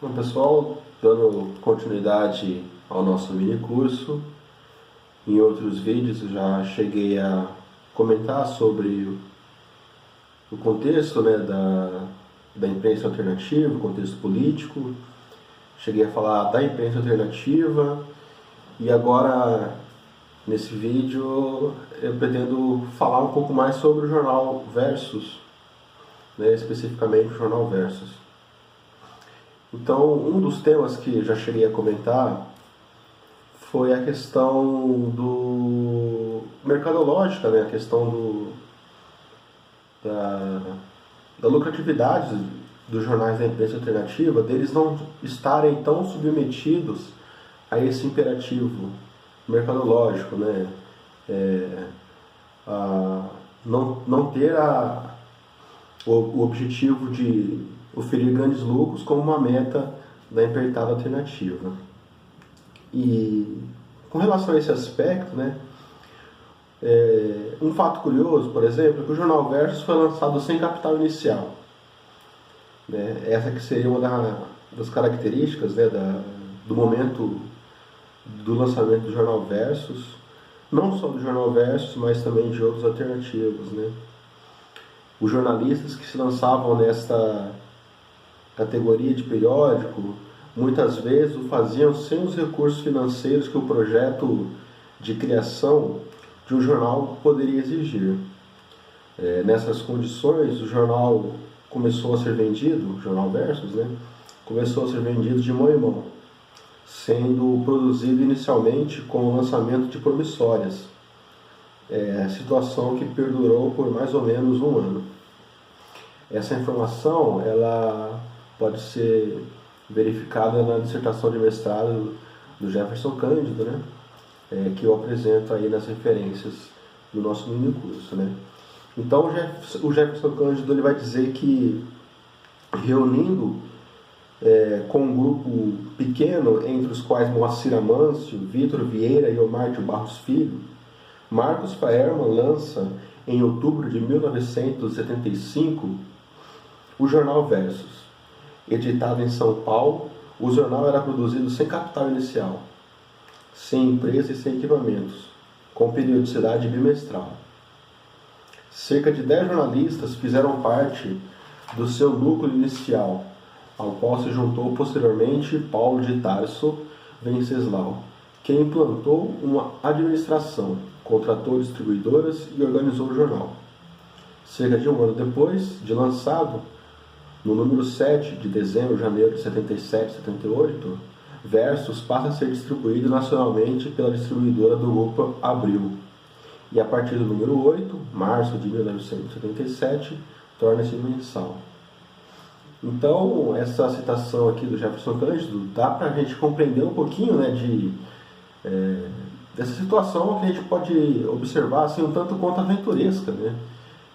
Bom, pessoal, dando continuidade ao nosso mini curso, em outros vídeos eu já cheguei a comentar sobre o contexto, da imprensa alternativa, o contexto político, cheguei a falar da imprensa alternativa e agora nesse vídeo eu pretendo falar um pouco mais sobre o jornal Versus, especificamente o jornal Versus. Então, um dos temas que eu já cheguei a comentar foi a questão do mercadológica, a questão da, da lucratividade dos jornais da imprensa alternativa, deles não estarem tão submetidos a esse imperativo mercadológico, não ter o objetivo de oferir grandes lucros como uma meta da empreitada alternativa. E com relação a esse aspecto, um fato curioso, por exemplo, é que o jornal Versus foi lançado sem capital inicial. Essa que seria uma das características do momento do lançamento do jornal Versus, não só do jornal Versus, mas também de outros alternativos. Os jornalistas que se lançavam nesta categoria de periódico, muitas vezes o faziam sem os recursos financeiros que o projeto de criação de um jornal poderia exigir. Nessas condições, o jornal começou a ser vendido, o jornal Versus, começou a ser vendido de mão em mão, sendo produzido inicialmente com o lançamento de promissórias, situação que perdurou por mais ou menos um ano. Essa informação ela pode ser verificada na dissertação de mestrado do Jefferson Cândido, que eu apresento aí nas referências do nosso mini curso. Então o Jefferson Cândido ele vai dizer que, reunindo com um grupo pequeno, entre os quais Moacir Amâncio, Vitor Vieira e Omar de Barros Filho, Marcos Faerman lança, em outubro de 1975, o jornal Versus. Editado em São Paulo, o jornal era produzido sem capital inicial, sem empresa e sem equipamentos, com periodicidade bimestral. Cerca de 10 jornalistas fizeram parte do seu núcleo inicial, ao qual se juntou posteriormente Paulo de Tarso Venceslau, que implantou uma administração, contratou distribuidoras e organizou o jornal. Cerca de um ano depois de lançado, no número 7 de dezembro, janeiro de 77 e 78, Versus passa a ser distribuído nacionalmente pela distribuidora do grupo Abril. E a partir do número 8, março de 1977, torna-se mensal. Então, essa citação aqui do Jefferson Cândido dá para a gente compreender um pouquinho dessa situação que a gente pode observar assim, um tanto quanto aventuresca,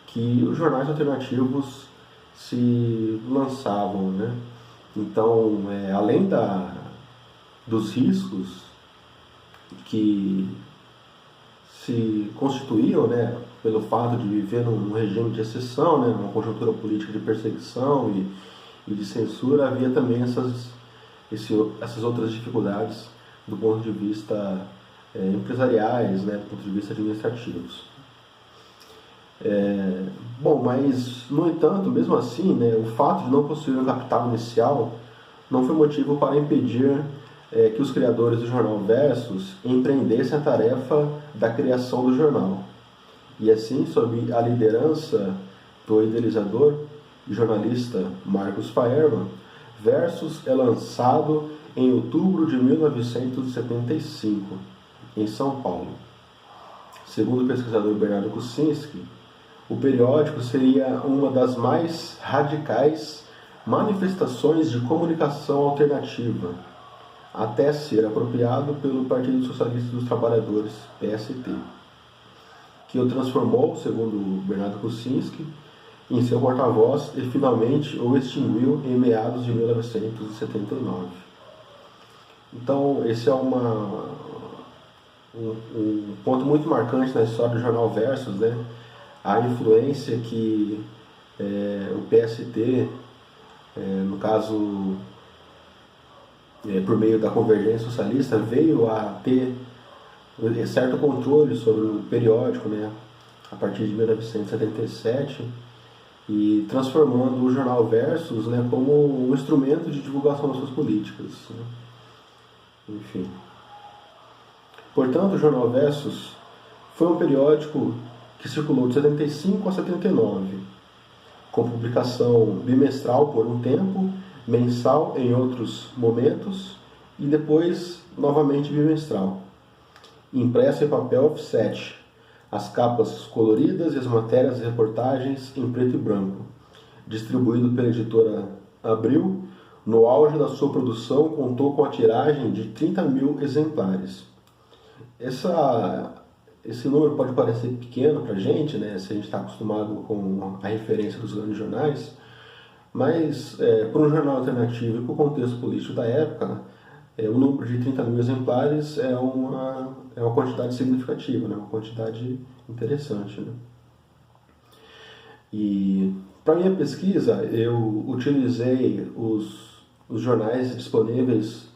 que os jornais alternativos se lançavam. Então, além dos riscos que se constituíam pelo fato de viver num regime de exceção, numa conjuntura política de perseguição e de censura, havia também essas outras dificuldades do ponto de vista empresariais, do ponto de vista administrativos. Mas, no entanto, mesmo assim, o fato de não possuir um capital inicial não foi motivo para impedir que os criadores do jornal Versus empreendessem a tarefa da criação do jornal. E assim, sob a liderança do idealizador e jornalista Marcos Faerman, Versus é lançado em outubro de 1975, em São Paulo. Segundo o pesquisador Bernardo Kucinski, o periódico seria uma das mais radicais manifestações de comunicação alternativa, até ser apropriado pelo Partido Socialista dos Trabalhadores, PST, que o transformou, segundo Bernardo Kucinski, em seu porta-voz e finalmente o extinguiu em meados de 1979. Então, esse é um ponto muito marcante na história do jornal Versus, a influência que o PST, no caso por meio da convergência socialista, veio a ter certo controle sobre o periódico, né, a partir de 1977, e transformando o jornal Versus, né, como um instrumento de divulgação das suas políticas, né. Enfim. Portanto, o jornal Versus foi um periódico que circulou de 75 a 79, com publicação bimestral por um tempo, mensal em outros momentos e depois novamente bimestral. Impresso em papel offset, as capas coloridas e as matérias e reportagens em preto e branco. Distribuído pela editora Abril, no auge da sua produção contou com a tiragem de 30 mil exemplares. Esse número pode parecer pequeno para a gente, né, se a gente está acostumado com a referência dos grandes jornais, mas para um jornal alternativo e para o contexto político da época, o número de 30 mil exemplares é uma quantidade significativa, né, uma quantidade interessante. Né? E para minha pesquisa, eu utilizei os jornais disponíveis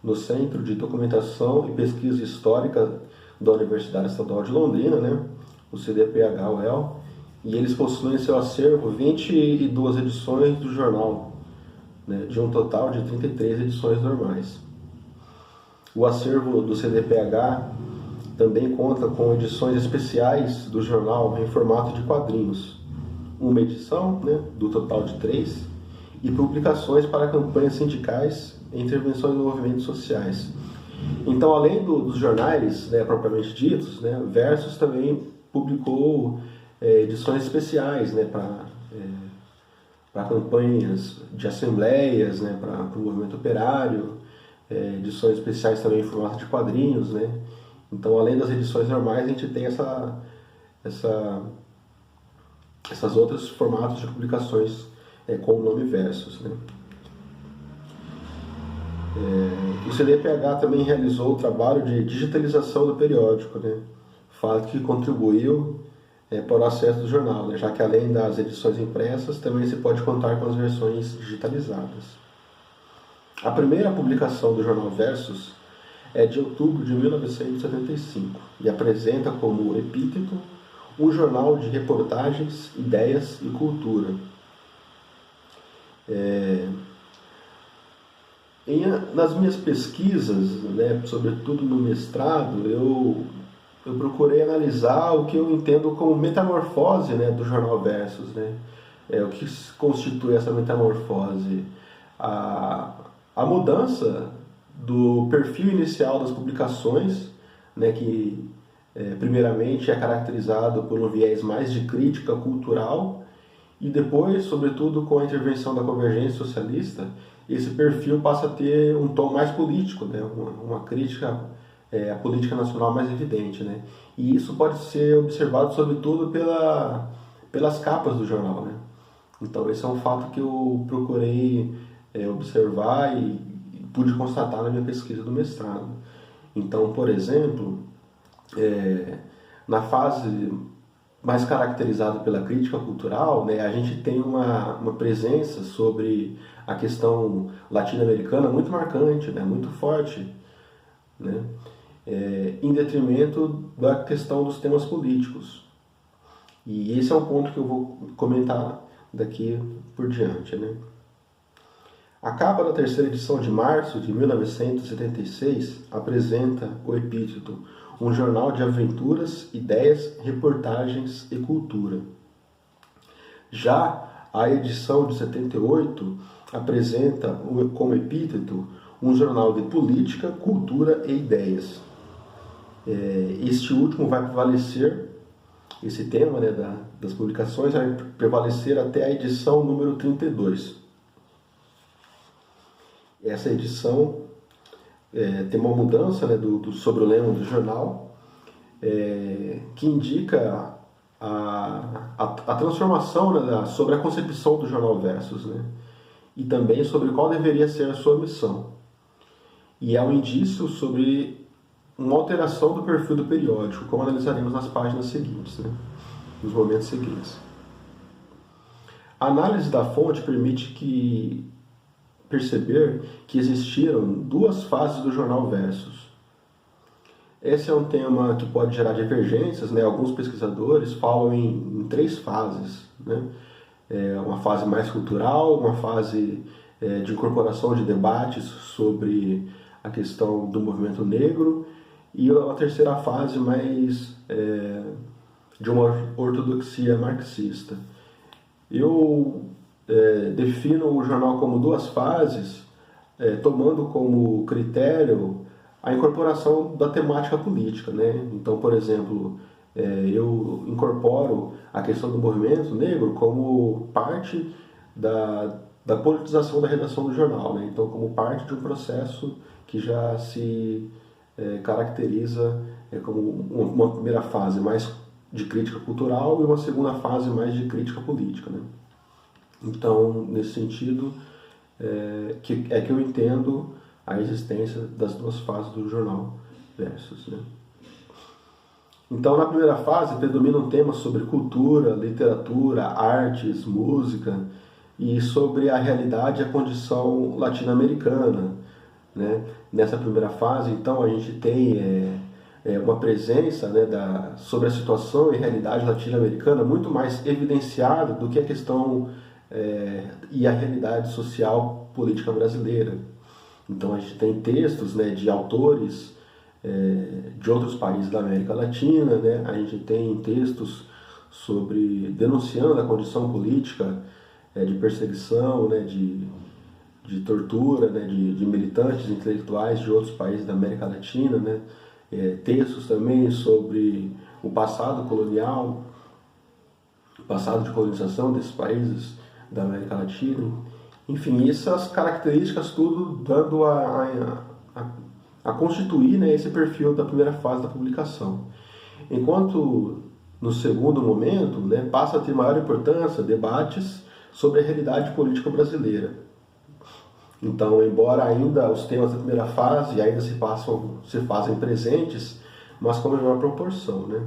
no Centro de Documentação e Pesquisa Histórica da Universidade Estadual de Londrina, né, o CDPH-UEL, e eles possuem em seu acervo 22 edições do jornal, né, de um total de 33 edições normais. O acervo do CDPH também conta com edições especiais do jornal em formato de quadrinhos, uma edição, né, do total de 3, e publicações para campanhas sindicais e intervenções em movimentos sociais. Então, além dos jornais, né, propriamente ditos, né, Versus também publicou edições especiais, né, para campanhas de assembleias, né, para o movimento operário, edições especiais também em formato de quadrinhos, né. Então, além das edições normais, a gente tem essas outros formatos de publicações com o nome Versus, né. O CDPH também realizou o trabalho de digitalização do periódico, né, fato que contribuiu para o acesso do jornal, né, já que além das edições impressas, também se pode contar com as versões digitalizadas. A primeira publicação do jornal Versus é de outubro de 1975 e apresenta como epíteto um jornal de reportagens, ideias e cultura. Nas minhas pesquisas, né, sobretudo no mestrado, eu procurei analisar o que eu entendo como metamorfose, né, do jornal Versus, né? O que constitui essa metamorfose? A mudança do perfil inicial das publicações, né, que primeiramente é caracterizado por um viés mais de crítica cultural, e depois, sobretudo com a intervenção da convergência socialista, esse perfil passa a ter um tom mais político, né, uma crítica à política nacional mais evidente, né? E isso pode ser observado sobretudo pelas capas do jornal, né? Então esse é um fato que eu procurei observar e pude constatar na minha pesquisa do mestrado. Então, por exemplo, na fase mais caracterizada pela crítica cultural, né, a gente tem uma presença sobre a questão latino-americana muito marcante, né, muito forte, né, em detrimento da questão dos temas políticos. E esse é um ponto que eu vou comentar daqui por diante, né. A capa da terceira edição de março de 1976 apresenta o epíteto Um jornal de aventuras, ideias, reportagens e cultura. Já a edição de 78 apresenta como epíteto um jornal de política, cultura e ideias. Este último vai prevalecer, esse tema, né, das publicações vai prevalecer até a edição número 32. Essa edição tem uma mudança, né, sobre o lema do jornal, que indica a transformação, né, sobre a concepção do jornal Versus, né, e também sobre qual deveria ser a sua missão. E é um indício sobre uma alteração do perfil do periódico, como analisaremos nas páginas seguintes, né, nos momentos seguintes. A análise da fonte permite que perceber que existiram duas fases do jornal Versus. Esse é um tema que pode gerar divergências, né? Alguns pesquisadores falam em três fases, né? Uma fase mais cultural, uma fase de incorporação de debates sobre a questão do movimento negro e uma terceira fase mais de uma ortodoxia marxista. Eu defino o jornal como duas fases, tomando como critério a incorporação da temática política, né? Então, por exemplo, eu incorporo a questão do movimento negro como parte da politização da redação do jornal, né? Então, como parte de um processo que já se caracteriza como uma primeira fase mais de crítica cultural e uma segunda fase mais de crítica política, né? Então, nesse sentido, que eu entendo a existência das duas fases do jornal Versus, né? Então, na primeira fase, predominam temas sobre cultura, literatura, artes, música e sobre a realidade e a condição latino-americana, né? Nessa primeira fase, então, a gente tem uma presença, né, sobre a situação e realidade latino-americana muito mais evidenciada do que a questão e a realidade social política brasileira. Então a gente tem textos, né, de autores de outros países da América Latina, né? A gente tem textos denunciando a condição política de perseguição, né, de tortura, né, de militantes intelectuais de outros países da América Latina, né? Textos também sobre o passado colonial, o passado de colonização desses países da América Latina. Enfim, essas características tudo dando a constituir, né, esse perfil da primeira fase da publicação. Enquanto no segundo momento, né, passa a ter maior importância debates sobre a realidade política brasileira. Então, embora ainda os temas da primeira fase ainda se fazem presentes, mas com menor proporção, né?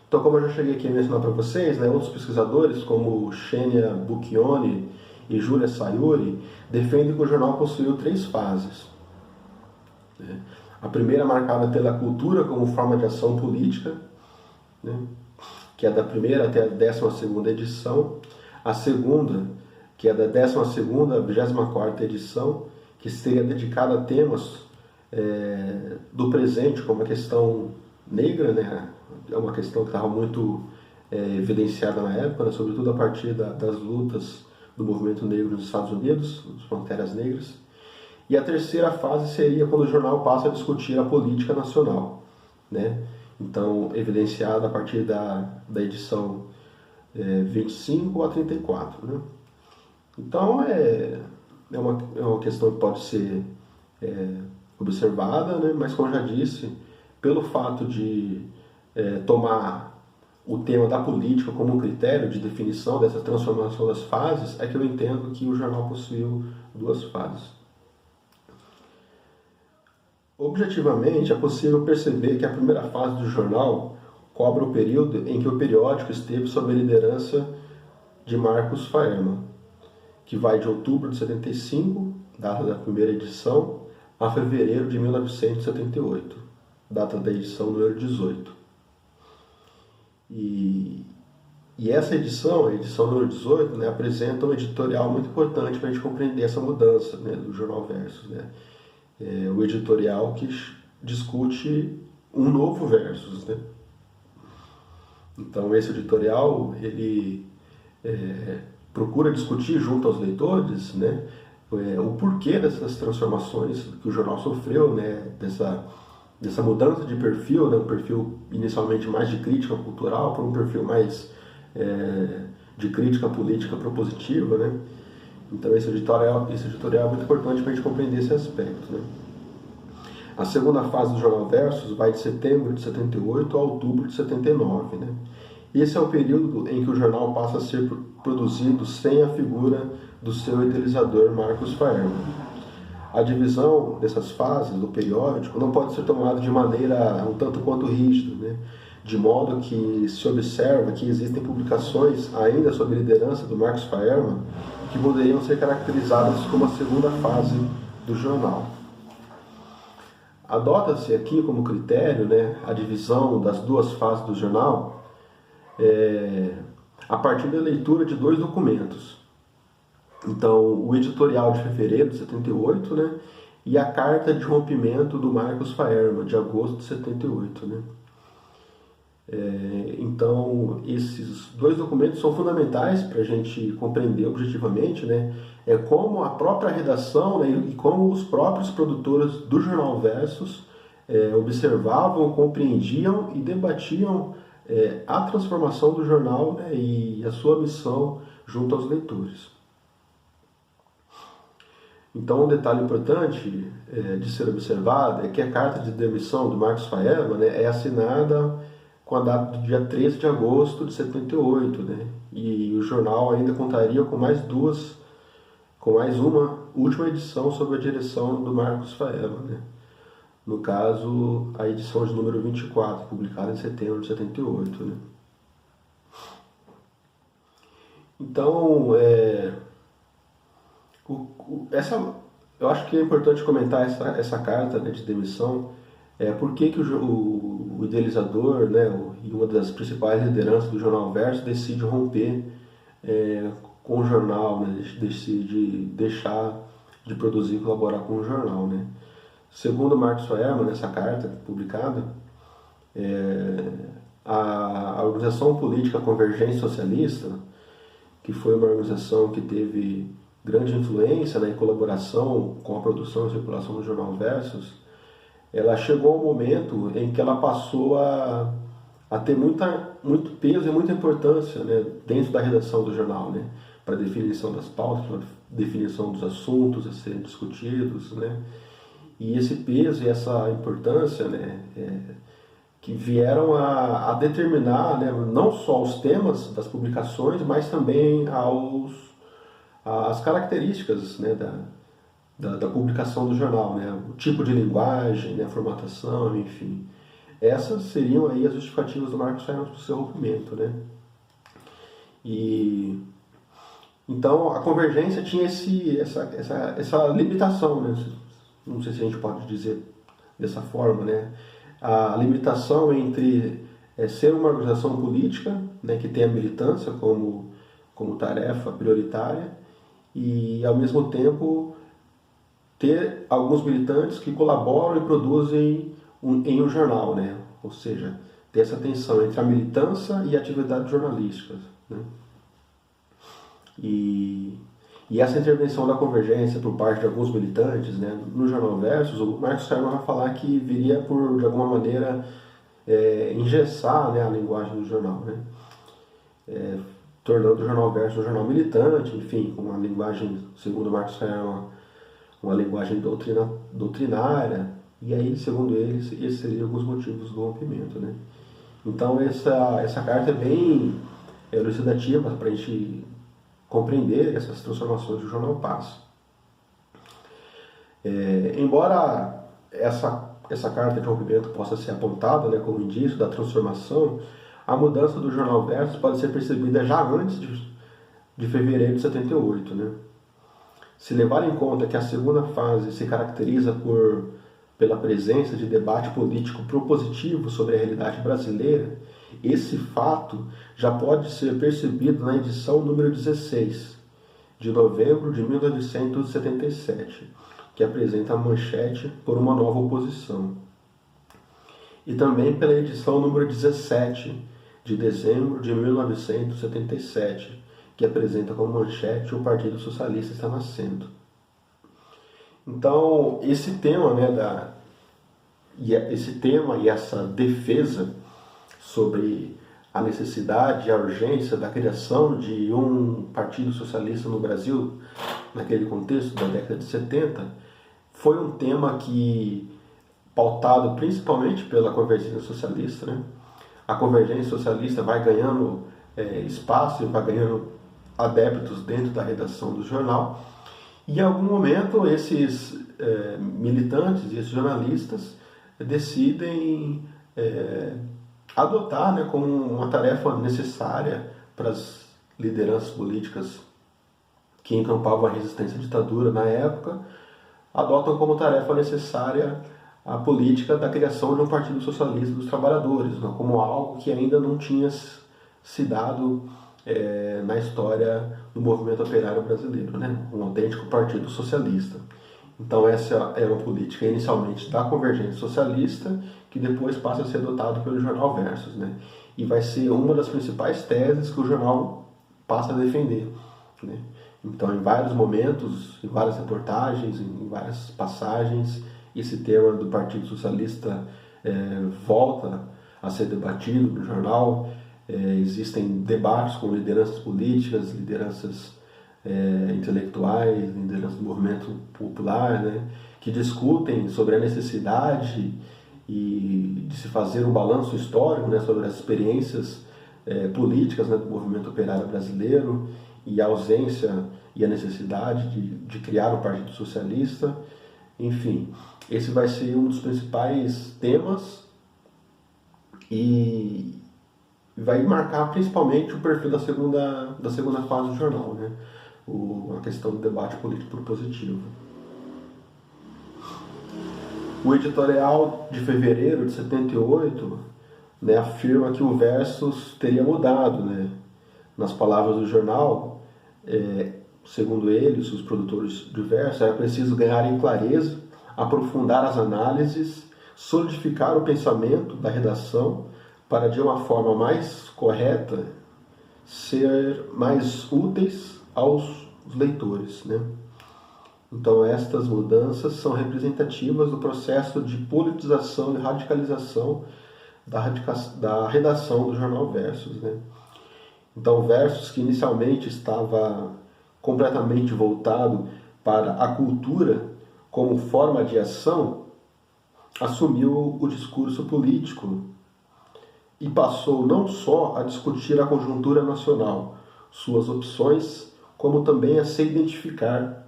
Então, como eu já cheguei aqui a mencionar para vocês, né, outros pesquisadores como Xenia Bucchione e Júlia Sayuri defendem que o jornal possuiu três fases, né? A primeira marcada pela cultura como forma de ação política, né, que é da primeira até a 12ª edição. A segunda, que é da 12ª à 24ª edição, que seria dedicada a temas do presente, como a questão negra, né? É uma questão que estava muito evidenciada na época, né? Sobretudo a partir das lutas do movimento negro nos Estados Unidos, as Panteras Negras. E a terceira fase seria quando o jornal passa a discutir a política nacional, né? Então, evidenciada a partir da edição 25 a 34, né? Então, é uma questão que pode ser observada, né? Mas, como eu já disse, pelo fato de tomar o tema da política como um critério de definição dessa transformação das fases, é que eu entendo que o jornal possuiu duas fases. Objetivamente, é possível perceber que a primeira fase do jornal cobre o período em que o periódico esteve sob a liderança de Marcos Faerma, que vai de outubro de 75, data da primeira edição, a fevereiro de 1978, data da edição número 18. E essa edição, a edição número 18, né, apresenta um editorial muito importante para a gente compreender essa mudança, né, do jornal Versus, né? O editorial que discute um novo Versus, né? Então esse editorial ele procura discutir junto aos leitores, né, o porquê dessas transformações que o jornal sofreu, né, dessa mudança de perfil, né, um perfil inicialmente mais de crítica cultural para um perfil mais de crítica política propositiva, né? Então esse editorial é muito importante para a gente compreender esse aspecto, né? A segunda fase do jornal Versus vai de setembro de 78 a outubro de 79, né? Esse é o período em que o jornal passa a ser produzido sem a figura do seu idealizador Marcos Faerma. A divisão dessas fases do periódico não pode ser tomada de maneira um tanto quanto rígida, né? De modo que se observa que existem publicações ainda sob a liderança do Marcos Faerma que poderiam ser caracterizadas como a segunda fase do jornal. Adota-se aqui como critério, né, a divisão das duas fases do jornal a partir da leitura de dois documentos. Então, o editorial de fevereiro de 78, né, e a carta de rompimento do Marcos Faerma, de agosto de 78. Né. Então, esses dois documentos são fundamentais para a gente compreender objetivamente, né, como a própria redação, né, e como os próprios produtores do Jornal Versus observavam, compreendiam e debatiam a transformação do jornal, né, e a sua missão junto aos leitores. Então, um detalhe importante de ser observado é que a carta de demissão do Marcos Faerma, né, é assinada com a data do dia 13 de agosto de 78, né, e o jornal ainda contaria com mais uma última edição sob a direção do Marcos Faerma, né. No caso, a edição de número 24, publicada em setembro de 78. Né. Então, eu acho que é importante comentar essa carta, né, de demissão, por que o idealizador, né, e uma das principais lideranças do Jornal Versus decide romper com o jornal, né, decide deixar de produzir e colaborar com o jornal. Né. Segundo Marcos Faerma, nessa carta publicada, a organização política Convergência Socialista, que foi uma organização que teve grande influência, né, em colaboração com a produção e circulação do Jornal Versus, ela chegou ao momento em que ela passou a ter muito peso e muita importância, né, dentro da redação do jornal, né, para a definição das pautas, para a definição dos assuntos a serem discutidos, né, e esse peso e essa importância, né, que vieram a determinar, né, não só os temas das publicações, mas também as características, né, da publicação do jornal, né, o tipo de linguagem, né, a formatação, enfim. Essas seriam aí as justificativas do Marcos Faerma para o seu rompimento. Né. Então, a Convergência tinha essa limitação, né, não sei se a gente pode dizer dessa forma, né, a limitação entre ser uma organização política, né, que tem a militância como tarefa prioritária, e ao mesmo tempo ter alguns militantes que colaboram e produzem em um jornal, né, ou seja, ter essa tensão entre a militância e a atividade jornalística. Né. E essa intervenção da Convergência por parte de alguns militantes, né, no Jornal Versus, o Marcos Faerma vai falar que viria por, de alguma maneira, engessar, né, a linguagem do jornal, né, tornando o Jornal Versus um jornal militante, enfim, com uma linguagem, segundo o Marcos Faerma, uma linguagem doutrinária, e aí, segundo eles, esses seriam alguns motivos do rompimento. Né. Então, essa carta é bem elucidativa para a gente compreender essas transformações que o jornal passa. Embora essa carta de rompimento possa ser apontada, né, como indício da transformação, a mudança do Jornal Versus pode ser percebida já antes de fevereiro de 78. Né. Se levar em conta que a segunda fase se caracteriza pela presença de debate político propositivo sobre a realidade brasileira, esse fato já pode ser percebido na edição número 16, de novembro de 1977, que apresenta a manchete Por uma Nova Oposição. E também pela edição número 17, de dezembro de 1977, que apresenta como manchete O Partido Socialista está nascendo. Então, esse tema, né, e essa defesa sobre a necessidade e a urgência da criação de um partido socialista no Brasil, naquele contexto da década de 70, foi um tema que, pautado principalmente pela Convergência Socialista, né? A Convergência Socialista vai ganhando espaço e vai ganhando adeptos dentro da redação do jornal, e em algum momento esses militantes e esses jornalistas decidem adotar, né, como uma tarefa necessária para as lideranças políticas que encampavam a resistência à ditadura na época, adotam como tarefa necessária a política da criação de um Partido Socialista dos Trabalhadores, né, como algo que ainda não tinha se dado na história do movimento operário brasileiro, né, um autêntico partido socialista. Então essa era uma política inicialmente da Convergência Socialista, que depois passa a ser adotado pelo jornal Versus, né, e vai ser uma das principais teses que o jornal passa a defender, né. Então, em vários momentos, em várias reportagens, em várias passagens, esse tema do Partido Socialista volta a ser debatido no jornal. Existem debates com lideranças políticas, lideranças intelectuais, lideranças do movimento popular, né, que discutem sobre a necessidade de se fazer um balanço histórico, né, sobre as experiências políticas, né, do movimento operário brasileiro, e a ausência e a necessidade de criar um Partido Socialista. Enfim, esse vai ser um dos principais temas e vai marcar principalmente o perfil da segunda fase do jornal, né? A questão do debate político propositivo. O editorial de fevereiro de 78, né, afirma que o Versus teria mudado, né? Nas palavras do jornal, segundo eles, os produtores de Versus, era preciso ganhar em clareza, aprofundar as análises, solidificar o pensamento da redação para, de uma forma mais correta, ser mais úteis aos leitores, né? Então, estas mudanças são representativas do processo de politização e radicalização da redação do jornal Versus, né? Então, Versus, que inicialmente estava completamente voltado para a cultura como forma de ação, assumiu o discurso político e passou não só a discutir a conjuntura nacional, suas opções, como também a se identificar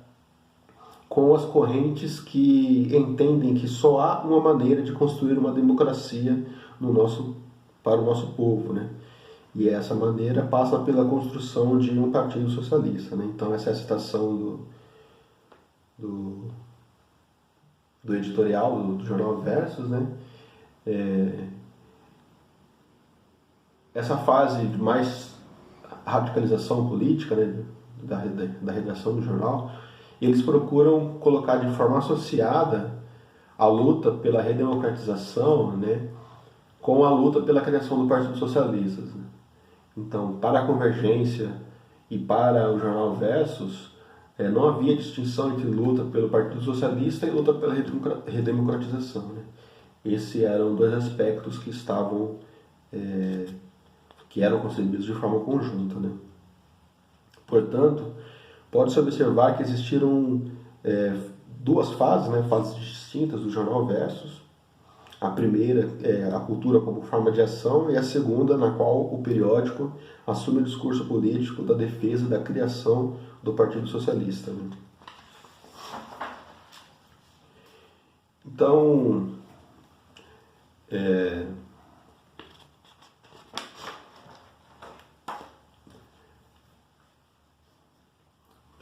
com as correntes que entendem que só há uma maneira de construir uma democracia para o nosso povo, né? E essa maneira passa pela construção de um partido socialista, né? Então essa é a citação do editorial do jornal Versus, né? Essa fase de mais radicalização política, né, da redação do jornal, eles procuram colocar de forma associada a luta pela redemocratização, né, com a luta pela criação do Partido Socialista, né? Então, para a Convergência e para o jornal Versus, não havia distinção entre luta pelo Partido Socialista e luta pela redemocratização, né? Esses eram dois aspectos que eram concebidos de forma conjunta, né? Portanto, pode-se observar que existiram duas fases, né, fases distintas do jornal Versus. A primeira é a cultura como forma de ação e a segunda na qual o periódico assume o discurso político da defesa da criação do Partido Socialista, né? Então,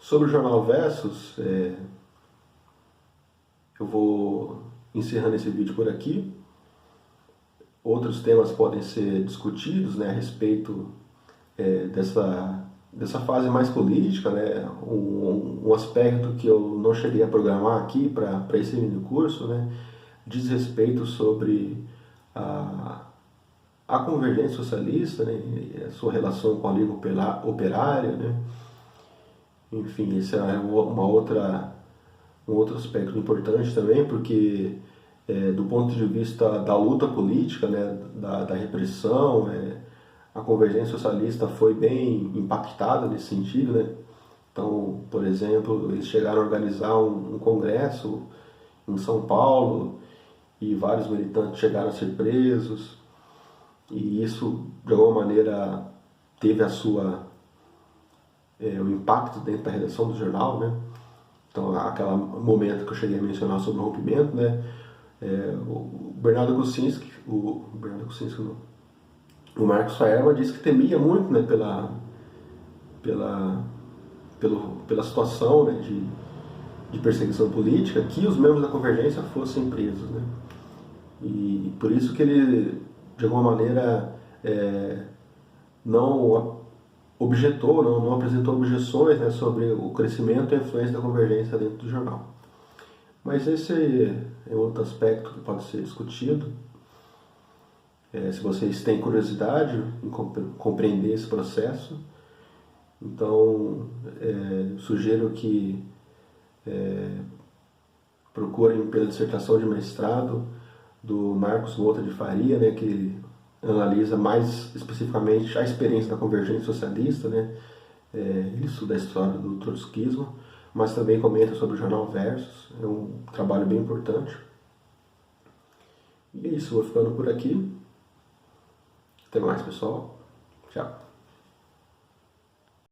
sobre o jornal Versus, eu vou encerrando esse vídeo por aqui. Outros temas podem ser discutidos, né, a respeito dessa fase mais política, né? Um aspecto que eu não cheguei a programar aqui para esse mini curso, né, diz respeito sobre a Convergência Socialista, né, e a sua relação com a Liga Operária, né? Enfim, esse é um outro aspecto importante também, porque do ponto de vista da luta política, né, da repressão, a Convergência Socialista foi bem impactada nesse sentido, né? Então, por exemplo, eles chegaram a organizar um congresso em São Paulo e vários militantes chegaram a ser presos, e isso, de alguma maneira, teve o impacto dentro da redação do jornal, né? Então, aquele momento que eu cheguei a mencionar sobre o rompimento, né? O Marcos Faerma disse que temia muito, né, pela situação, né, de perseguição política, que os membros da Convergência fossem presos, né? E por isso que ele, de alguma maneira, não objetou, não apresentou objeções, né, sobre o crescimento e a influência da Convergência dentro do jornal. Mas esse é outro aspecto que pode ser discutido. Se vocês têm curiosidade em compreender esse processo, então sugiro que procurem pela dissertação de mestrado do Marcos Mota de Faria, né, que analisa mais especificamente a experiência da Convergência Socialista, né? Ele estuda a história do trotskismo, mas também comenta sobre o jornal Versus. É um trabalho bem importante. E é isso, vou ficando por aqui. Até mais, pessoal. Tchau.